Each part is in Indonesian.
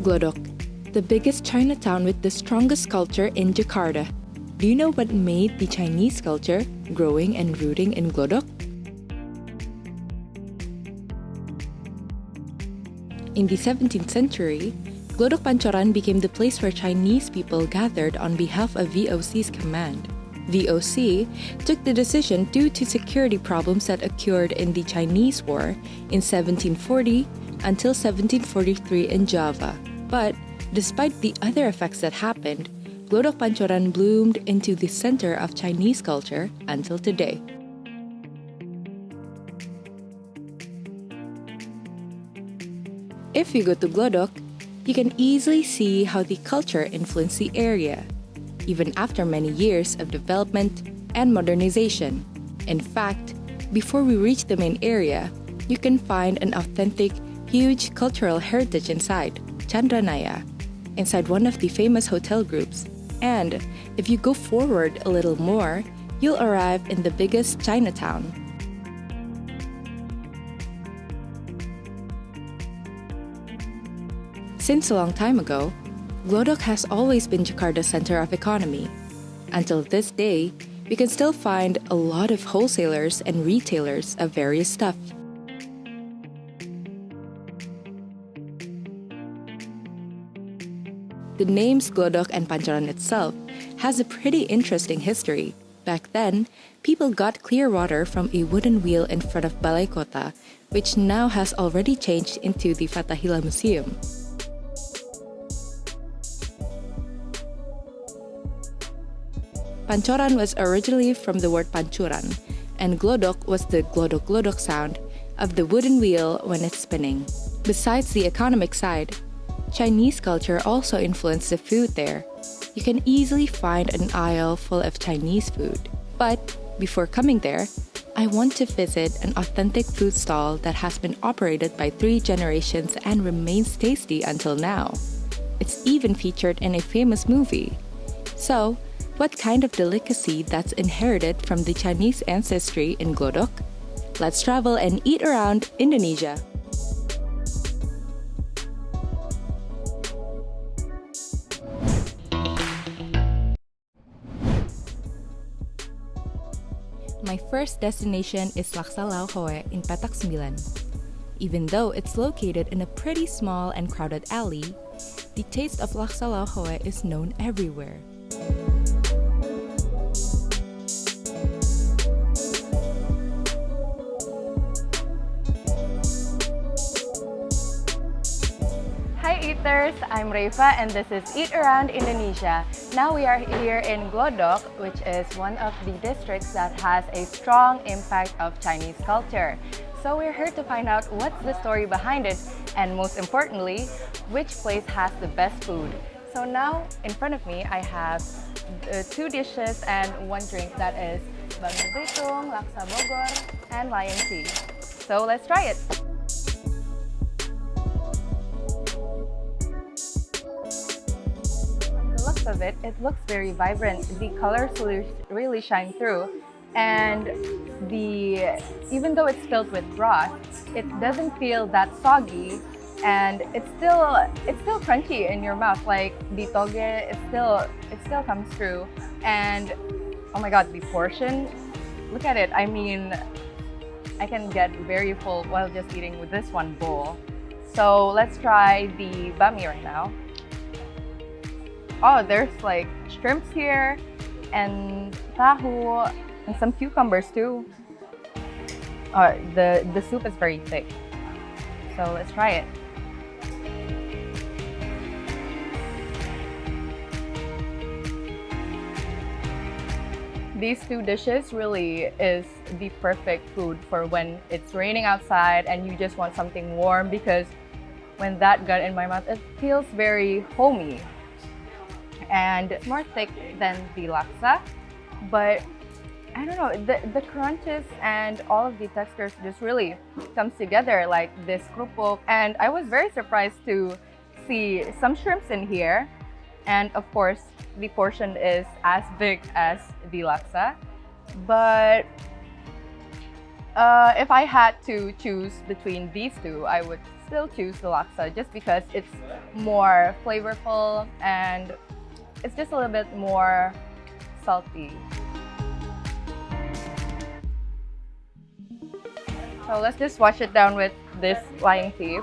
Glodok, the biggest Chinatown with the strongest culture in Jakarta. Do you know what made the Chinese culture growing and rooting in Glodok? In the 17th century, Glodok Pancoran became the place where Chinese people gathered on behalf of VOC's command. VOC took the decision due to security problems that occurred in the Chinese War in 1740 until 1743 in Java. But despite the other effects that happened, Glodok Pancoran bloomed into the center of Chinese culture until today. If you go to Glodok, you can easily see how the culture influenced the area, even after many years of development and modernization. In fact, before we reach the main area, you can find an authentic, huge cultural heritage inside, Chandranaya, inside one of the famous hotel groups. And if you go forward a little more, you'll arrive in the biggest Chinatown. Since a long time ago, Glodok has always been Jakarta's center of economy. Until this day, we can still find a lot of wholesalers and retailers of various stuff. The names Glodok and Pancoran itself has a pretty interesting history. Back then, people got clear water from a wooden wheel in front of Balai Kota, which now has already changed into the Fathahillah Museum. Pancoran was originally from the word pancuran, and glodok was the glodok-glodok sound of the wooden wheel when it's spinning. Besides the economic side, Chinese culture also influenced the food there. You can easily find an aisle full of Chinese food. But before coming there, I want to visit an authentic food stall that has been operated by 3 generations and remains tasty until now. It's even featured in a famous movie. So, what kind of delicacy that's inherited from the Chinese ancestry in Glodok? Let's travel and eat around Indonesia. My first destination is Laksa Lauhoe in Petak 9. Even though it's located in a pretty small and crowded alley, the taste of Laksa Lauhoe is known everywhere. Hi Eaters, I'm Reva and this is Eat Around Indonesia. Now we are here in Glodok, which is one of the districts that has a strong impact of Chinese culture. So we're here to find out what's the story behind it and most importantly, which place has the best food. So now in front of me I have 2 dishes and 1 drink, that is Bami Belitung, Laksa Bogor, and Lion Tea. So let's try it! Of it looks very vibrant. The colors really shine through, and even though it's filled with broth, it doesn't feel that soggy, and it's still crunchy in your mouth. Like the toge, it still comes through, and oh my god, the portion! Look at it. I mean, I can get very full while just eating with this one bowl. So let's try the bami right now. Oh, there's like shrimps here and tahu and some cucumbers too. The soup is very thick. So let's try it. These 2 dishes really is the perfect food for when it's raining outside and you just want something warm, because when that got in my mouth, it feels very homey. And it's more thick than the laksa, but I don't know, the crunches and all of the textures just really comes together like this krupuk. And I was very surprised to see some shrimps in here. And of course, the portion is as big as the laksa. But if I had to choose between these two, I would still choose the laksa just because it's more flavorful and it's just a little bit more salty. So let's just wash it down with this lying thief.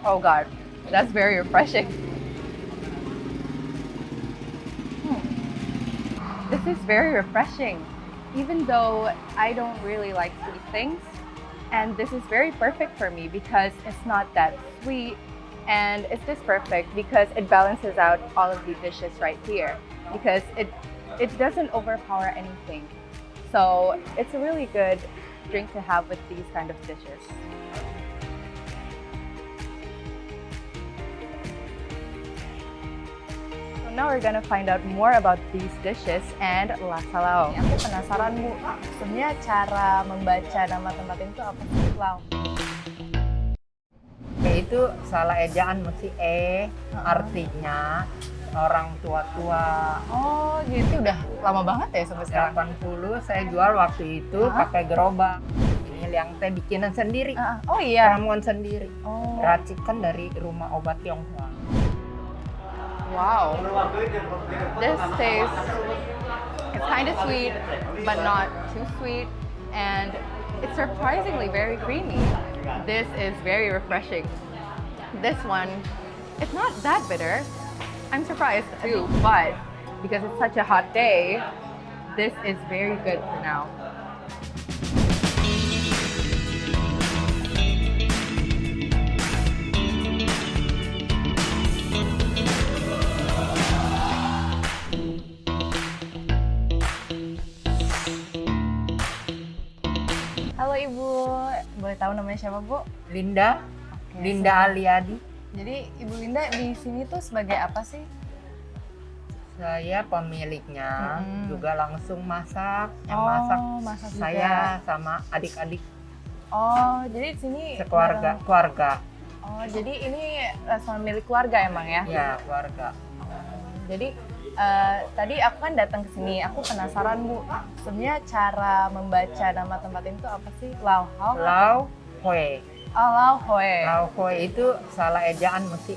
Oh God, that's very refreshing. This is very refreshing, even though I don't really like sweet things. And this is very perfect for me because it's not that sweet. And it's just perfect because it balances out all of the dishes right here because it doesn't overpower anything. So it's a really good drink to have with these kind of dishes. So now we're gonna find out more about these dishes and laksa lau. Aku penasaran Bu, sebenarnya cara membaca nama tempat itu apa sih lau? Itu salah ejaan mesti artinya orang tua-tua. Oh gitu, udah lama banget ya sampai sekarang? 80 saya jual waktu itu pakai gerobak. Ini yang teh bikinan sendiri. Oh iya? Ramuan sendiri. Oh. Racikan dari rumah obat Tionghoa. Wow. This tastes, it's kind of sweet, but not too sweet. And it's surprisingly very creamy. This is very refreshing. This one, it's not that bitter. I'm surprised too, but because it's such a hot day, this is very good for now. Halo Ibu, boleh tahu namanya siapa Bu? Linda, Oke, Linda Aliadi. Jadi Ibu Linda di sini tuh sebagai apa sih? Saya pemiliknya, juga langsung masak. Yang masak juga. saya sama adik-adik Oh, jadi di sini keluarga. Oh, jadi ini restoran milik keluarga emang ya? Ya, keluarga. Jadi tadi aku kan datang ke sini, aku penasaran Bu, sebenarnya cara membaca nama tempat itu apa sih? Lau Hao? Lau Hoi. Oh, Lau Hoi. Lau Hoi itu salah ejaan mesti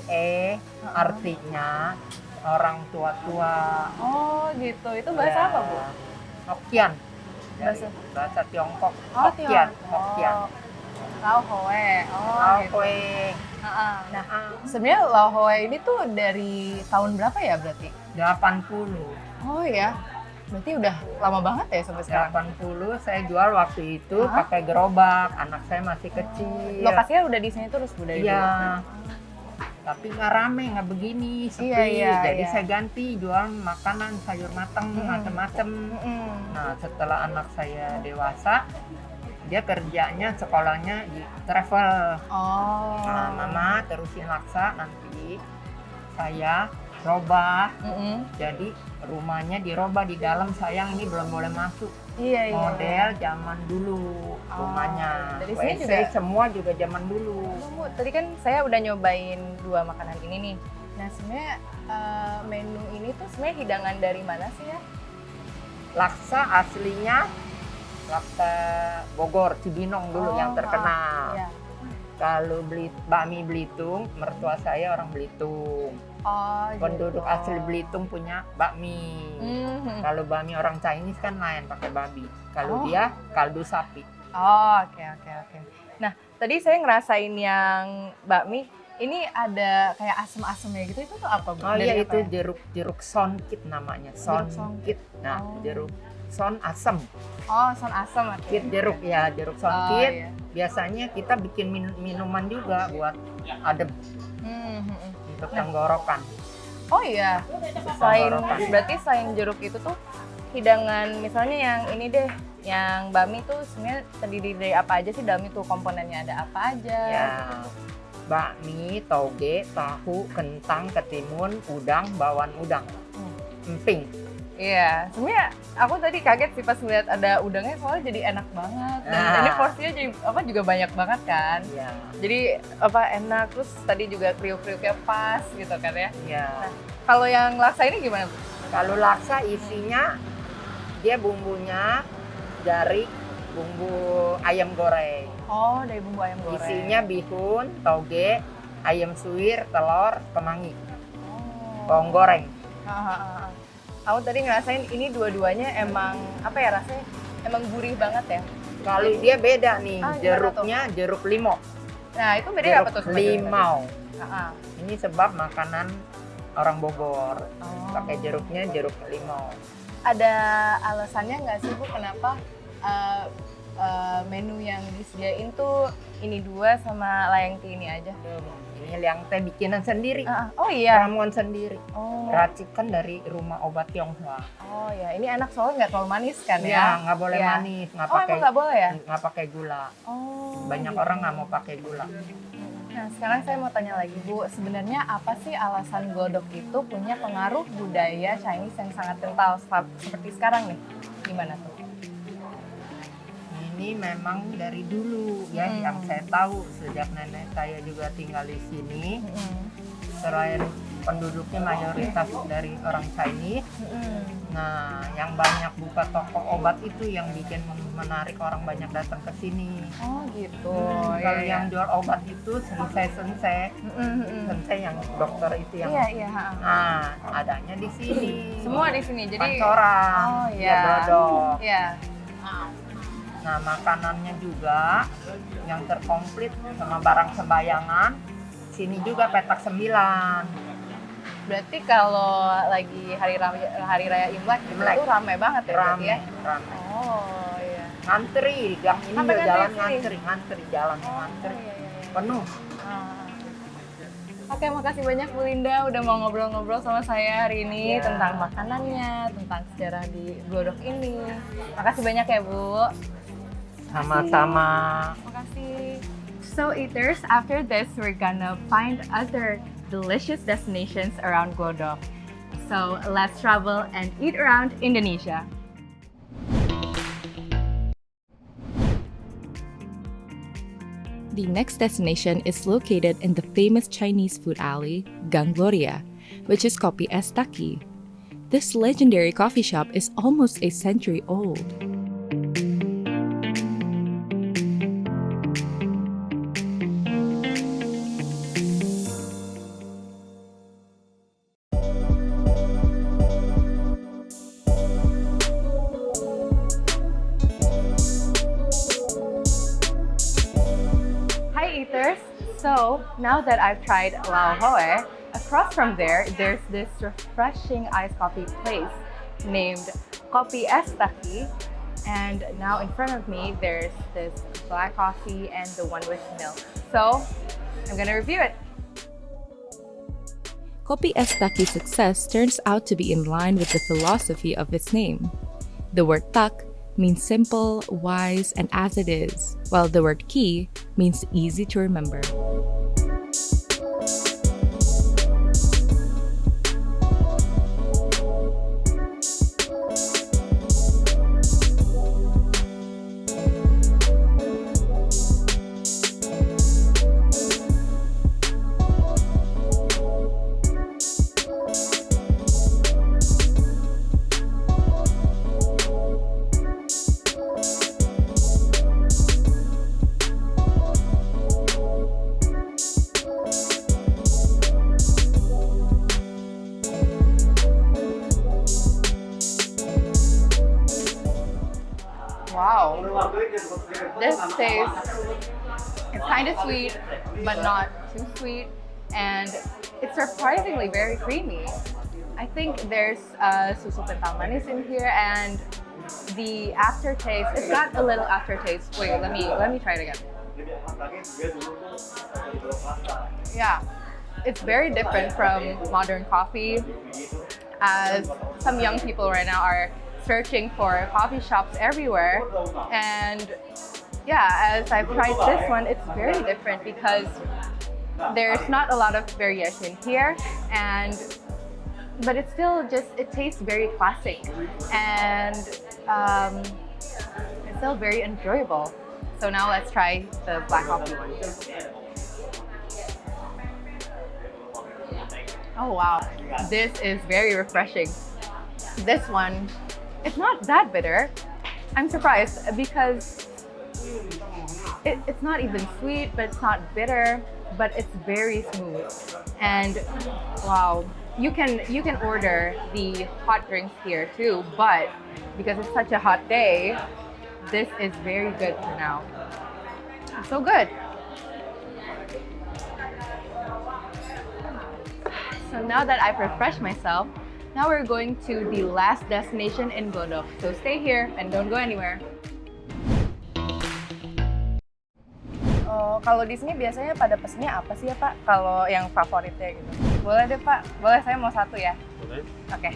artinya orang tua-tua. Oh gitu, itu bahasa apa Bu? Hokkien. Bahasa Tiongkok. Hokkien. Hokkien. Lau Hoi. Oh, Lau gitu. Hoi. Nah, sebenarnya Lau Hoi ini tuh dari tahun berapa ya berarti? 80. Oh ya, berarti udah lama banget ya sampai sekarang? 80 saya jual waktu itu pakai gerobak, anak saya masih kecil. Lokasinya udah di sini terus Bu dari dulu? Iya. Tapi nggak rame, nggak begini, sepi. Jadi saya ganti jual makanan, sayur matang, macam-macam. Nah, setelah anak saya dewasa, dia kerjanya sekolahnya di travel. Oh. Nah, mama terusin laksa, nanti saya robah. Jadi rumahnya dirobah di dalam, sayang ini belum boleh masuk. Iya. Model zaman dulu rumahnya. Dari sini WC juga semua juga zaman dulu. Bu, tadi kan saya udah nyobain 2 makanan ini nih. Nah, sebenarnya menu ini tuh sebenarnya hidangan dari mana sih ya? Laksa aslinya laksa Bogor, Cibinong dulu yang terkenal. Iya. Kalau bakmi Belitung, mertua saya orang Belitung. Oh, Penduduk gitu. asli Belitung punya bakmi. Kalau bakmi orang Chinese kan lain, pakai babi. Kalau dia kaldu sapi. Oh, oke. Nah, tadi saya ngerasain yang bakmi, ini ada kayak asem-asemnya gitu, itu tuh apa Bu? Oh iya, Dari itu apa ya? jeruk sonkit namanya. Sonkit. Nah, jeruk son asem. Oh, son asem. Kit jeruk ya, jeruk sonkit. Iya. Biasanya kita bikin minuman juga buat adem untuk tenggorokan. Oh iya, berarti selain jeruk itu tuh hidangan misalnya yang ini deh, yang bakmi tuh sebenarnya terdiri dari apa aja sih dalam itu, komponennya ada apa aja? Ya, bakmi, toge, tahu, kentang, ketimun, udang, bawang udang, emping. Iya, sebenarnya aku tadi kaget sih pas ngeliat ada udangnya soalnya jadi enak banget. Dan ini porsinya jadi juga banyak banget kan. Iya. Jadi enak, terus tadi juga kriuk-kriuknya pas gitu kan ya. Iya. Nah, kalau yang laksa ini gimana, Bu? Kalau laksa isinya dia bumbunya dari bumbu ayam goreng. Oh, dari bumbu ayam goreng. Isinya bihun, toge, ayam suwir, telur, kemangi, bawang goreng. Aku tadi ngerasain ini dua-duanya emang rasanya emang gurih banget ya. Kalau dia beda nih, gimana jeruknya jeruk limau. Nah, itu bedanya apa tuh? Jeruk limau. Ah. Ini sebab makanan orang Bogor. Oh. Pakai jeruknya jeruk limau. Ada alasannya nggak sih, Bu, kenapa menu yang disediain tuh ini 2 sama layang teh ini aja? Ini liang teh bikinan sendiri. Oh iya. Ramuan sendiri. Oh. Racikan dari rumah obat Tionghoa. Oh ya, ini enak soalnya nggak terlalu manis kan ya? Ya, nggak boleh manis, nggak pakai. Emang nggak boleh ya? Nggak pakai gula. Oh. Banyak orang nggak mau pakai gula. Nah, sekarang saya mau tanya lagi, Bu. Sebenarnya apa sih alasan glodok itu punya pengaruh budaya Chinese yang sangat kental seperti sekarang nih? Gimana tuh? Ini memang dari dulu ya, yang saya tahu sejak nenek saya juga tinggal di sini. Selain penduduknya mayoritas dari orang Chinese, nah yang banyak buka toko obat itu yang bikin menarik orang banyak datang ke sini. Oh gitu. Kalau yang jual obat itu sensei yang dokter itu yang. Iya. Nah, adanya di sini. Semua di sini. Jadi Pancoran, Oh iya. Glodok. Iya. Nah, makanannya juga yang terkomplit sama barang sembayangan. Sini juga petak 9. Berarti kalau lagi hari raya Imlek itu ramai banget ya? berarti ya? Rame. Oh iya. Ngantri, yang ini Sampai juga jalan ngantri ngantri, jalan ngantri. Iya. Penuh. Oke, makasih banyak Bu Linda udah mau ngobrol-ngobrol sama saya hari ini tentang makanannya, tentang sejarah di Glodok ini. Makasih banyak ya, Bu. Sama-sama. Makasih. So eaters, after this we're gonna find other delicious destinations around Glodok. So let's travel and eat around Indonesia. The next destination is located in the famous Chinese food alley, Gang Gloria, which is Kopi Es Taki. This legendary coffee shop is almost a century old. So now that I've tried Lao Hoe, across from there, there's this refreshing iced coffee place named Kopi Es Taki. And now in front of me, there's this black coffee and the one with milk. So I'm gonna review it. Kopi Es Taki's success turns out to be in line with the philosophy of its name. The word tak means simple, wise, and as it is, while the word ki means easy to remember. Wow, this tastes, it's kind of sweet, but not too sweet, and it's surprisingly very creamy. I think there's susu kental manis in here, and the aftertaste, it's got a little aftertaste. Wait, let me try it again. Yeah, it's very different from modern coffee, as some young people right now are searching for coffee shops everywhere. And yeah, as I've tried this one, it's very different because There's not a lot of variation here, but it's still it tastes very classic, and it's still very enjoyable. So now let's try the black coffee one. Oh wow, this is very refreshing. This one, it's not that bitter. I'm surprised because it's not even sweet, but it's not bitter, but it's very smooth. And wow, you can order the hot drinks here too, but because it's such a hot day, this is very good for now. It's so good. So now that I've refreshed myself, now we're going to the last destination in Glodok. So stay here and don't go anywhere. Oh, kalau di sini biasanya pada pesennya apa sih ya Pak? Kalau yang favoritnya gitu. Boleh deh Pak, boleh saya mau satu ya. Boleh. Oke.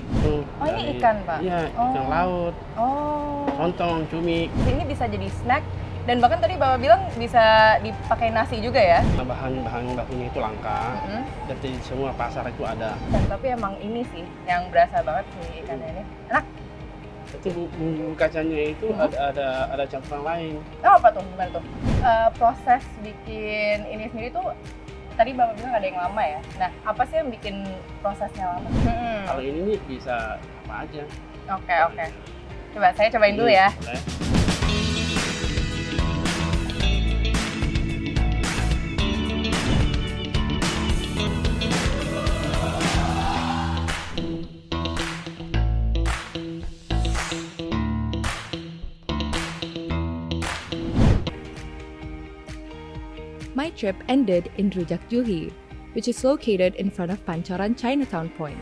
Oh Dari- ini ikan Pak? Iya, ikan laut, Oh. lontong, cumi. Ini bisa jadi snack dan bahkan tadi Bapak bilang bisa dipakai nasi juga ya. Bahan-bahan bakunya itu langka. Mm-mm. Dari semua pasar itu ada. Dan tapi emang ini sih yang berasa banget si ikannya ini. Enak. Itu bumbu kacangnya itu ada campuran lain. Oh apa tuh? Gimana tuh? Proses bikin ini sendiri tuh tadi Bapak bilang ada yang lama ya. Nah, apa sih yang bikin prosesnya lama? Kalau ini nih bisa apa aja. Oke. Coba saya cobain dulu ya. Boleh. My trip ended in Rujak Juhi, which is located in front of Pancoran Chinatown Point.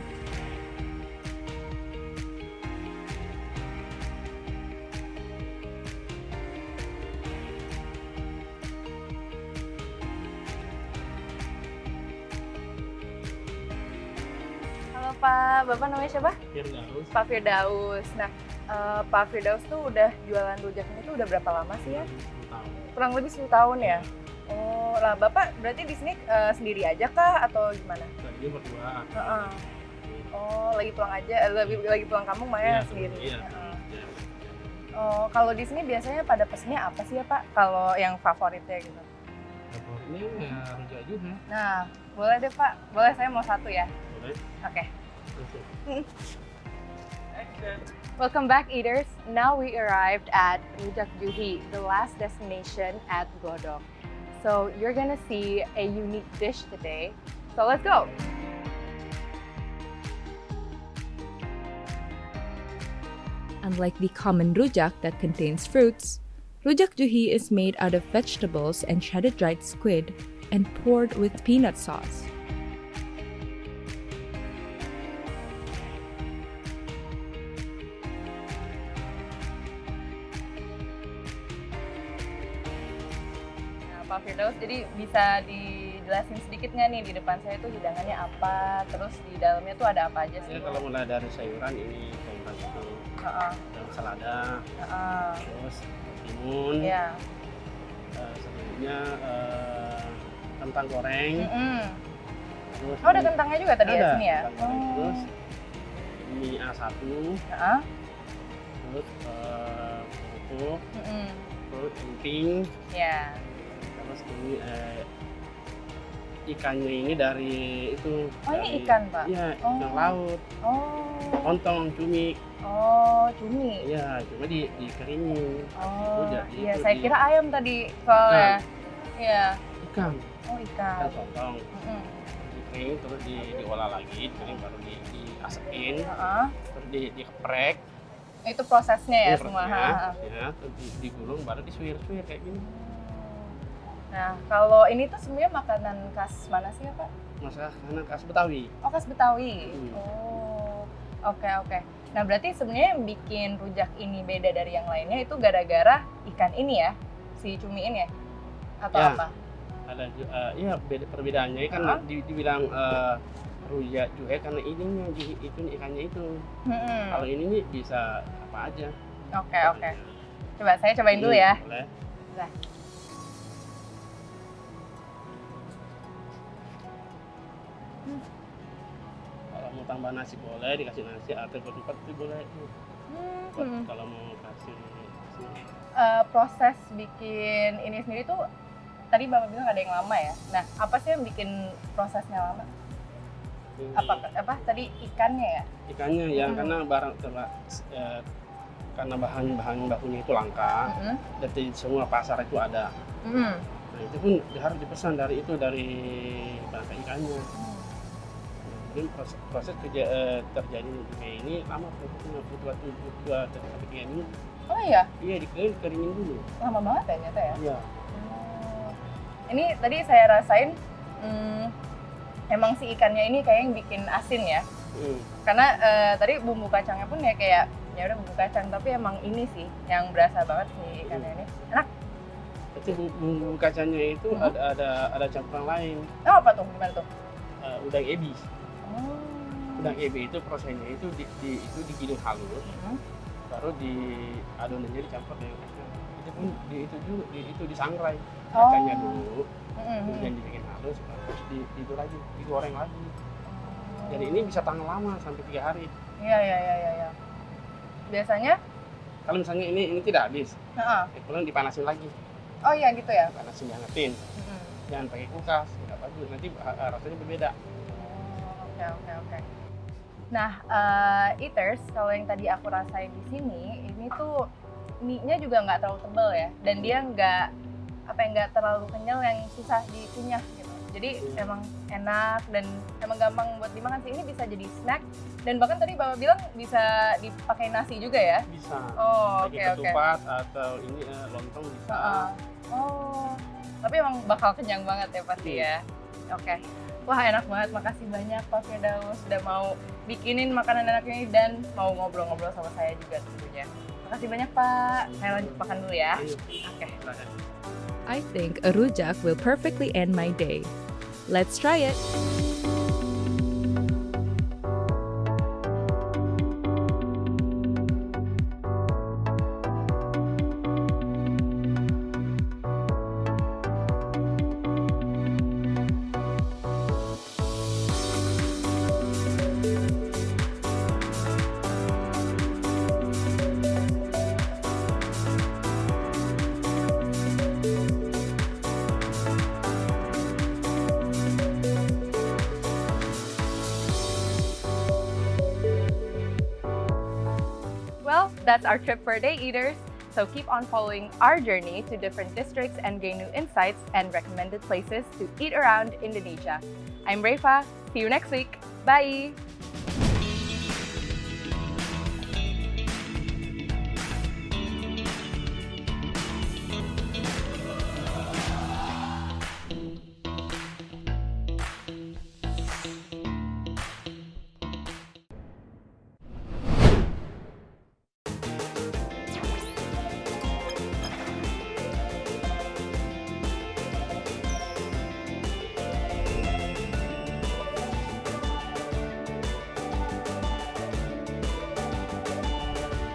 Halo Pak, Bapak namanya siapa? Firdaus. Pak Firdaus. Nah, Pak Firdaus tuh udah jualan rujak ini tuh udah berapa lama sih ya? 10 tahun. Kurang lebih 10 tahun ya? Oh, lah Bapak berarti di sini sendiri aja kah atau gimana? Tadi berdua. Heeh. Oh, lagi pulang aja, lagi pulang kampung Maya Iya, sendiri. Iya. Heeh. Iya. Oh, kalau di sini biasanya pada pesennya apa sih ya Pak? Kalau yang favoritnya gitu. Favoritnya ya rujak juga. Nah, boleh deh Pak. Boleh saya mau satu ya. Boleh. Oke. Langsung. Welcome back, eaters. Now we arrived at Rujak Juhi, the last destination at Glodok. So you're gonna see a unique dish today. So let's go. Unlike the common rujak that contains fruits, Rujak Juhi is made out of vegetables and shredded dried squid and poured with peanut sauce. Nah, Pak Firdaus, jadi bisa dijelasin sedikit nggak nih di depan saya tuh hidangannya apa, terus di dalamnya tuh ada apa aja sih? Ya, kalau mulai dari sayuran ini sayuran itu Heeh, daun selada, heeh. terus timun, Iya. selanjutnya kentang goreng, Mm-mm. terus Oh, ada kentangnya juga tadi ya ada, sini ya? kentang goreng, terus mie A1, Heeh. terus kerupuk, Mm-mm. terus emping, Ya. terus ini ikannya ini dari itu. Oh, ini dari- ikan, Pak? Iya, Oh. ikan laut, Oh. lontong, cumi. Oh, cumi. Iya, cuma dikeringin. Oh, Udah, iya. itu Saya di- kira ayam tadi soalnya. Iya. Ikan, Oh, ikan. ikan sotong. Mm-mm. Dikering terus diolah lagi, dikering baru diasekin, Heeh. terus dikeprek. Itu prosesnya ya Ini semua. prosesnya, Ha, ha. ya, terus digulung baru disuir-suir kayak gini. Nah, kalau ini tuh sebenarnya makanan khas mana sih ya, Pak? Masakan khas Betawi. Oh, khas Betawi. Hmm. Oh, oke. Nah, berarti sebenarnya yang bikin rujak ini beda dari yang lainnya itu gara-gara ikan ini ya, si cumi ini ya? Atau Ya. apa? Ada ya perbedaannya kan Heeh. dibilang rujak juhe karena ininya juhe itu ikannya itu. Mm-mm. Kalau ini nih bisa apa aja. Oke. Coba saya cobain Hmm, Iya, dulu ya. Boleh. Nah. mau tambah nasi boleh, dikasih nasi atau ketupat itu boleh. Buat kalau mau kasih nasi. Proses bikin ini sendiri tuh tadi Bapak bilang ada yang lama ya. Nah, apa sih yang bikin prosesnya lama? Apa tadi ikannya ya? Ikannya yang karena karena bahan bakunya itu langka, jadi semua pasar itu ada. Nah itu pun harus dipesan dari bangkai ikannya. Jadi proses terjadi juga ini lama, butuh waktu 2-3 minggu. Oh iya? Iya, dikeringin dulu. Lama banget ya ternyata ya? Iya. Ini tadi saya rasain, emang si ikannya ini kayak yang bikin asin ya. Karena tadi bumbu kacangnya pun ya kayak ya udah bumbu kacang, tapi emang ini sih yang berasa banget si ikannya ini. Enak. Itu bumbu kacangnya itu ada campuran lain. Oh apa tuh? Gimana tuh? Udang ebi. Udang ebi itu prosesnya itu digiling halus, baru adonannya dicampur dengan kacang. Itu pun itu disangrai kacangnya dulu, kemudian dibikin halus, terus digoreng lagi. Jadi ini bisa tahan lama sampai 3 hari. Iya. Biasanya? Kalau misalnya ini tidak habis, kemudian dipanasin lagi. Oh iya gitu ya? Panasin, dihangatin. Jangan pakai kulkas, nggak bagus. Nanti rasanya berbeda. Oke. Nah, eaters, kalau yang tadi aku rasain di sini, ini tuh mie-nya juga nggak terlalu tebal ya, dan dia nggak terlalu kenyal yang susah dikunyah gitu. Jadi emang enak dan emang gampang buat dimakan sih. Ini bisa jadi snack dan bahkan tadi Bapak bilang bisa dipakai nasi juga ya? Bisa. Oh, pakai ketupat atau ini lontong bisa. Oh, tapi emang bakal kenyang banget ya pasti ya. Oke. Wah enak banget, makasih banyak Pak Firdaus sudah mau bikinin makanan enak ini dan mau ngobrol-ngobrol sama saya juga tentunya. Makasih banyak Pak, saya lanjut makan dulu ya. Oke. I think a rujak will perfectly end my day. Let's try it! Well, that's our trip for Day Eaters. So keep on following our journey to different districts and gain new insights and recommended places to eat around Indonesia. I'm Refa. See you next week. Bye!